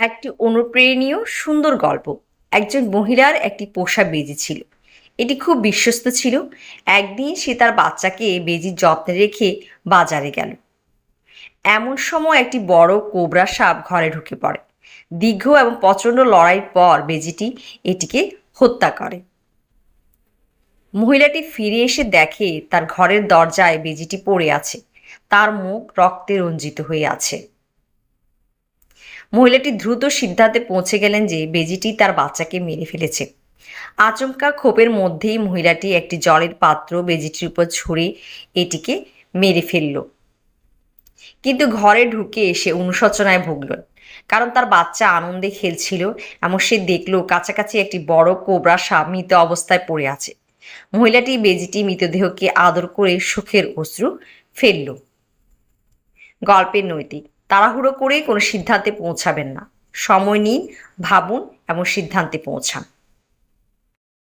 একটি অনুপ্রেরণীয় সুন্দর গল্প। একজন মহিলার একটি পোষা বেজি ছিল। এটি খুব বিশ্বস্ত ছিল। একদিন সে তার বাচ্চাকে বেজির যত্নে রেখে বাজারে গেল। এমন সময় একটি বড় কোবরা সাপ ঘরে ঢুকে পড়ে। দীর্ঘ এবং প্রচণ্ড লড়াইয়ের পর বেজিটি এটিকে হত্যা করে। মহিলাটি ফিরে এসে দেখে তার ঘরের দরজায় বেজিটি পড়ে আছে। তার মুখ রক্তে রঞ্জিত হয়ে আছে। মহিলাটি দ্রুত সিদ্ধান্তে পৌঁছে গেলেন যে বেজিটি তার বাচ্চাকে মেরে ফেলেছে। আচমকা ক্ষোভের মধ্যেই মহিলাটি একটি জলের পাত্র বেজিটির উপর ছুঁড়ে এটিকে মেরে ফেলল। কিন্তু ঘরে ঢুকে সে অনুশোচনায় ভুগল, কারণ তার বাচ্চা আনন্দে খেলছিল এবং সে দেখল কাছাকাছি একটি বড় কোবরা সাপ মৃত অবস্থায় পড়ে আছে। মহিলাটি বেজিটি মৃতদেহকে আদর করে সুখের অশ্রু ফেলল। গল্পের নৈতিক: তাড়াহুড়ো করে কোনো সিদ্ধান্তে পৌঁছাবেন না। সময় নিন, ভাবুন এবং সিদ্ধান্তে পৌঁছান।